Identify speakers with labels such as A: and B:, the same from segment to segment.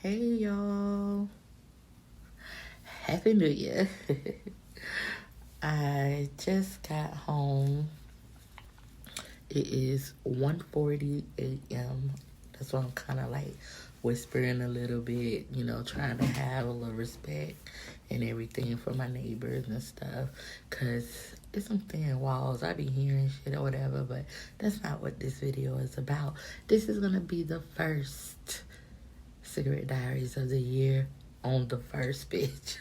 A: Hey y'all, Happy New Year. I just got home. It is 1:40 a.m. That's why I'm kind of like whispering a little bit, trying to have a little respect and everything for my neighbors and stuff. Because it's some thin walls. I be hearing shit or whatever, but that's not what this video is about. This is going to be the first Cigarette Diaries of the year on the first bitch.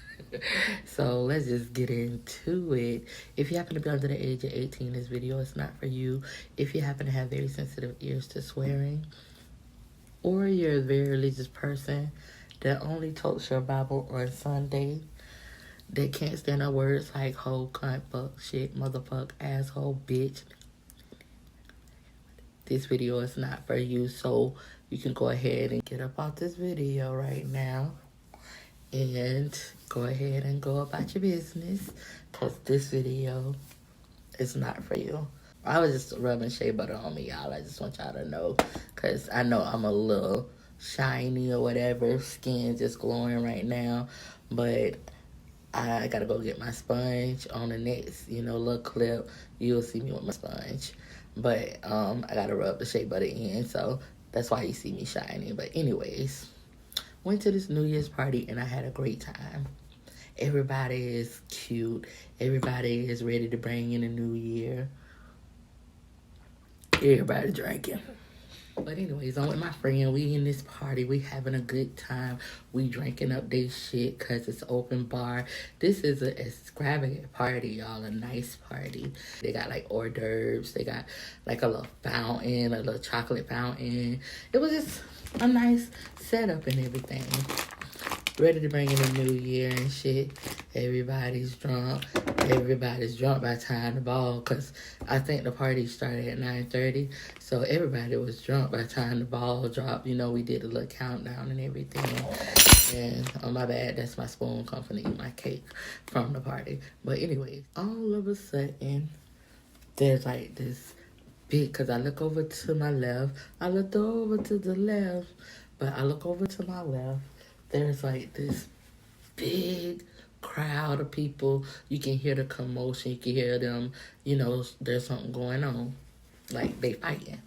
A: So let's just get into it. If you happen to be under the age of 18, this video is not for you. If you happen to have very sensitive ears to swearing, or you're a very religious person that only totes your Bible on Sunday, that can't stand our words like hoe, cunt, fuck, shit, motherfuck, asshole, bitch, this video is not for you. So you can go ahead and get up out this video right now and go ahead and go about your business, because this video is not for you. I was just rubbing shea butter on me, y'all. I just want y'all to know, because I know I'm a little shiny or whatever, skin just glowing right now, but I gotta go get my sponge on the next, little clip. You'll see me with my sponge, but I gotta rub the shea butter in, so that's why you see me shiny. But anyways, went to this New Year's party and I had a great time. Everybody is cute. Everybody is ready to bring in a new year. Everybody drinking. But anyways, I'm with my friend. We in this party. We having a good time. We drinking up this shit because it's open bar. This is an extravagant party, y'all. A nice party. They got like hors d'oeuvres. They got like a little fountain, a little chocolate fountain. It was just a nice setup and everything. Ready to bring in a new year and shit. Everybody's drunk. Everybody's drunk by the time the ball, because I think the party started at 9:30. So everybody was drunk by the time the ball dropped. We did a little countdown and everything. And oh, my bad, that's my spoon come from to eat my cake from the party. But anyway, all of a sudden, there's like this big, because I look over to my left. I looked over to the left, but I look over to my left. There's like this big crowd of people. You can hear the commotion. You can hear them, there's something going on. Like they fighting,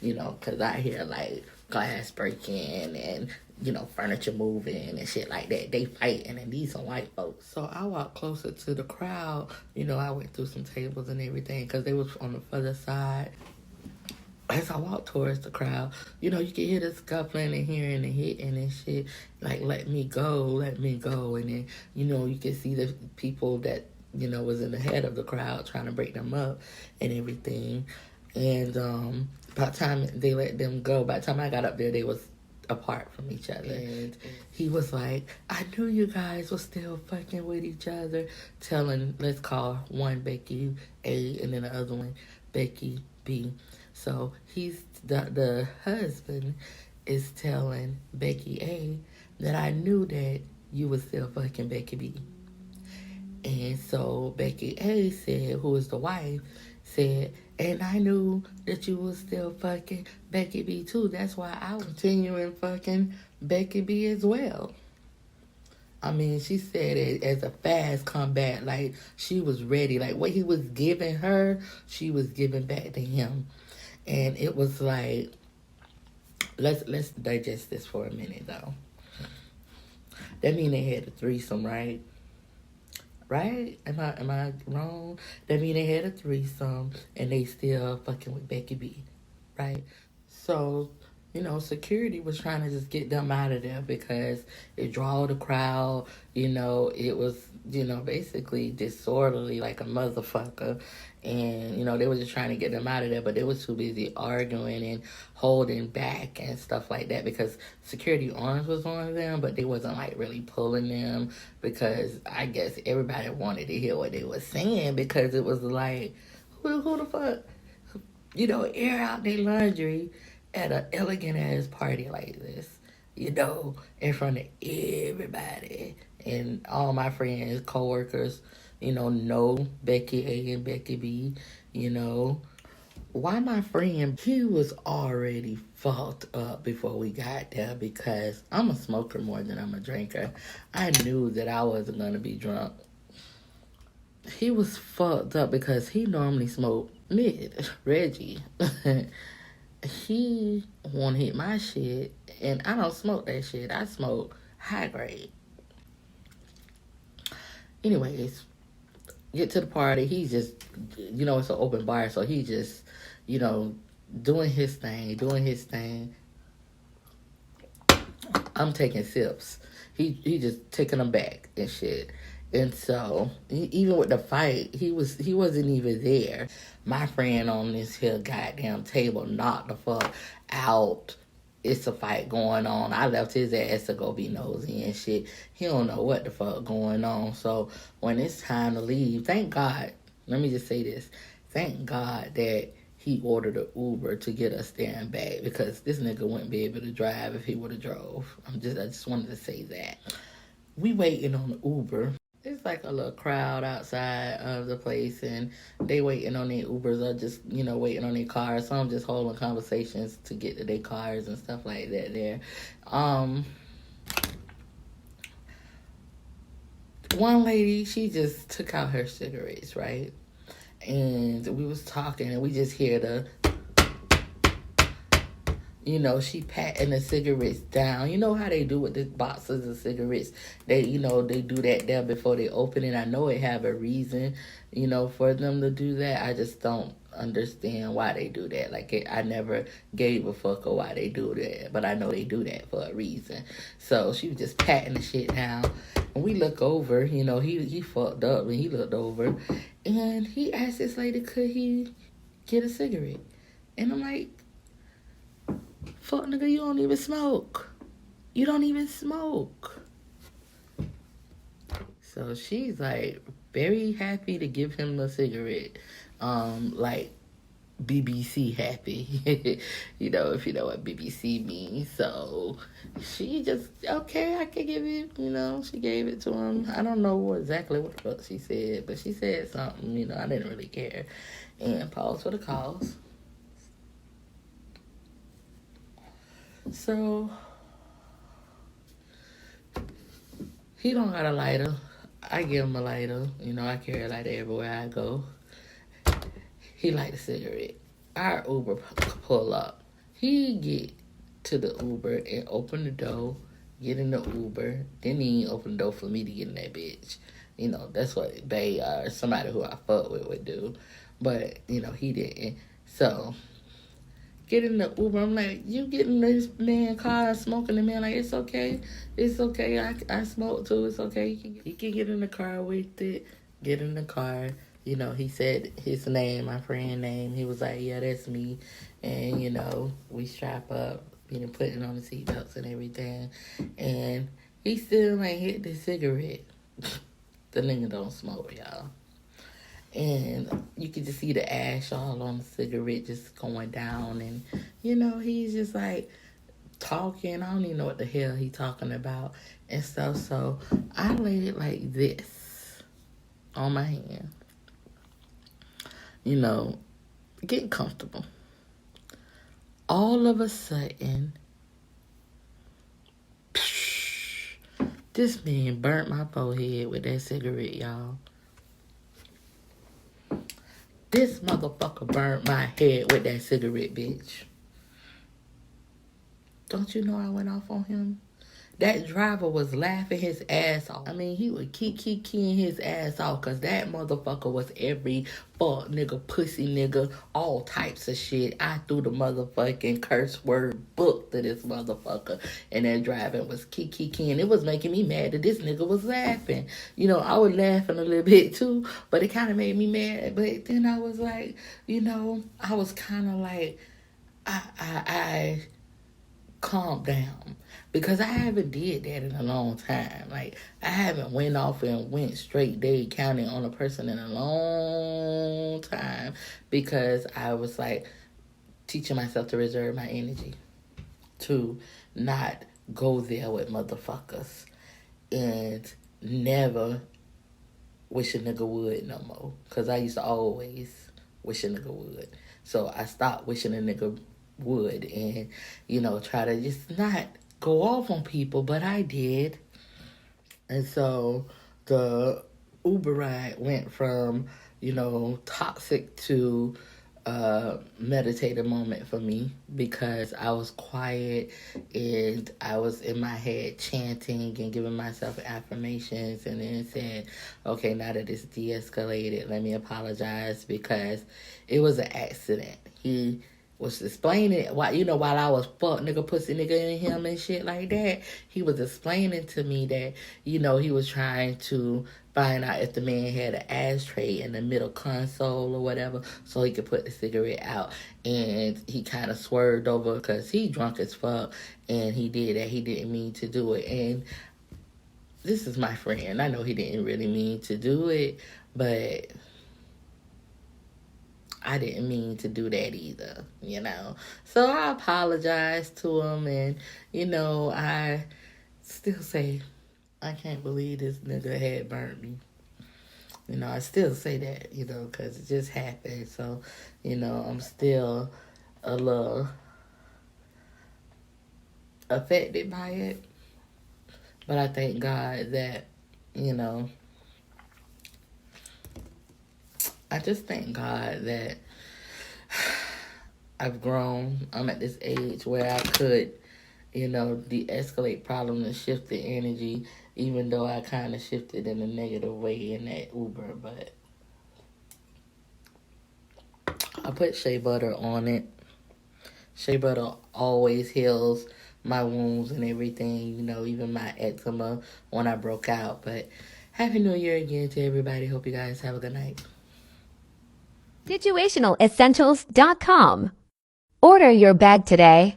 A: because I hear like glass breaking and, furniture moving and shit like that. They fighting, and these some white folks. So I walked closer to the crowd. I went through some tables and everything because they was on the further side. As I walk towards the crowd, you can hear the scuffling and hearing and hitting and shit. Like, let me go, let me go. And then, you can see the people that, was in the head of the crowd trying to break them up and everything. And by the time they let them go, by the time I got up there, they was apart from each other. And he was like, I knew you guys were still fucking with each other. Let's call one Becky A and then the other one Becky B. So he's the husband is telling Becky A that I knew that you was still fucking Becky B. And so Becky A said, who is the wife, said, and I knew that you was still fucking Becky B too. That's why I was continuing fucking Becky B as well. I mean, she said it as a fast comeback. Like, she was ready. Like, what he was giving her, she was giving back to him. And it was like, let's digest this for a minute, though. That mean they had a threesome, right? Right? Am I wrong? That mean they had a threesome and they still fucking with Becky B, right? So, security was trying to just get them out of there because it drew the crowd. It was, basically disorderly like a motherfucker. And, they were just trying to get them out of there, but they was too busy arguing and holding back and stuff like that because security arms was on them, but they wasn't like really pulling them because I guess everybody wanted to hear what they were saying because it was like, who the fuck, air out their laundry at an elegant ass party like this, in front of everybody and all my friends, coworkers, know Becky A and Becky B, why my friend, he was already fucked up before we got there because I'm a smoker more than I'm a drinker. I knew that I wasn't going to be drunk. He was fucked up because he normally smoked mid, Reggie. He wanna hit my shit, and I don't smoke that shit. I smoke high grade. Anyways, get to the party. He just, it's an open bar, so he just, you know, doing his thing. I'm taking sips. He just taking them back and shit. And so even with the fight, he wasn't even there. My friend on this here goddamn table knocked the fuck out. It's a fight going on. I left his ass to go be nosy and shit. He don't know what the fuck going on. So when it's time to leave, thank God. Let me just say this. Thank God that he ordered an Uber to get us there and back because this nigga wouldn't be able to drive if he would have drove. I just wanted to say that. We waiting on the Uber. It's like a little crowd outside of the place, and they waiting on their Ubers or just, waiting on their cars. Some just holding conversations to get to their cars and stuff like that there. One lady, she just took out her cigarettes, right? And we was talking, and we just hear the, she patting the cigarettes down. You know how they do with the boxes of cigarettes? They do that there before they open it. I know it have a reason, for them to do that. I just don't understand why they do that. Like, I never gave a fuck of why they do that, but I know they do that for a reason. So she was just patting the shit down. And we look over, he fucked up, and he looked over, and he asked this lady, could he get a cigarette? And I'm like, fuck nigga, you don't even smoke. You don't even smoke. So she's like very happy to give him a cigarette. Like BBC happy. If you know what BBC means. So she just, okay, I can give it, she gave it to him. I don't know exactly what the fuck she said, but she said something, I didn't really care. And pause for the cause. So, he don't got a lighter. I give him a lighter. I carry a lighter everywhere I go. He light a cigarette. Our Uber pull up. He get to the Uber and open the door, get in the Uber. Then he open the door for me to get in that bitch. That's what Bay or somebody who I fuck with would do. But, he didn't. So, get in the Uber. I'm like, you get in this man's car smoking. The man like, it's okay. It's okay. I smoke too. It's okay. He can get in the car with it. Get in the car. He said his name, my friend's name. He was like, yeah, that's me. And, we strap up, putting on the seatbelts and everything. And he still ain't hit the cigarette. The nigga don't smoke, y'all. And you can just see the ash all on the cigarette just going down. And, he's just like talking. I don't even know what the hell he talking about and stuff. So I laid it like this on my hand. Getting comfortable. All of a sudden, this man burnt my forehead with that cigarette, y'all. This motherfucker burnt my head with that cigarette, bitch. Don't you know I went off on him? That driver was laughing his ass off. I mean, he would keep keying his ass off because that motherfucker was every fuck nigga, pussy nigga, all types of shit. I threw the motherfucking curse word book to this motherfucker. And that driver was keep keying. It was making me mad that this nigga was laughing. I was laughing a little bit too, but it kind of made me mad. But then I was like, I was kind of like, I calmed down. Because I haven't did that in a long time. Like, I haven't went off and went straight Dade County on a person in a long time. Because I was, like, teaching myself to reserve my energy. To not go there with motherfuckers. And never wish a nigga would no more. Because I used to always wish a nigga would. So I stopped wishing a nigga would, and, you know, try to just not go off on people, but I did. And so the Uber ride went from, you know, toxic to meditative moment for me, because I was quiet and I was in my head chanting and giving myself affirmations, and then said, okay, now that it's de-escalated, let me apologize, because it was an accident. He was explaining while, you know, while I was fuck nigga pussy nigga in him and shit like that, he was explaining to me that, you know, he was trying to find out if the man had an ashtray in the middle console or whatever, so he could put the cigarette out. And he kind of swerved over because he drunk as fuck, and he did that. He didn't mean to do it. And this is my friend. I know he didn't really mean to do it, but I didn't mean to do that either, you know. So I apologized to him, and, you know, I still say, I can't believe this nigga had burnt me. You know, I still say that, you know, because it just happened. So, you know, I'm still a little affected by it. But I thank God that, you know, I just thank God that I've grown. I'm at this age where I could, you know, de-escalate problems and shift the energy, even though I kind of shifted in a negative way in that Uber. But I put shea butter on it. Shea butter always heals my wounds and everything, you know, even my eczema when I broke out. But Happy New Year again to everybody. Hope you guys have a good night.
B: SituationalEssentials.com. Order your bag today.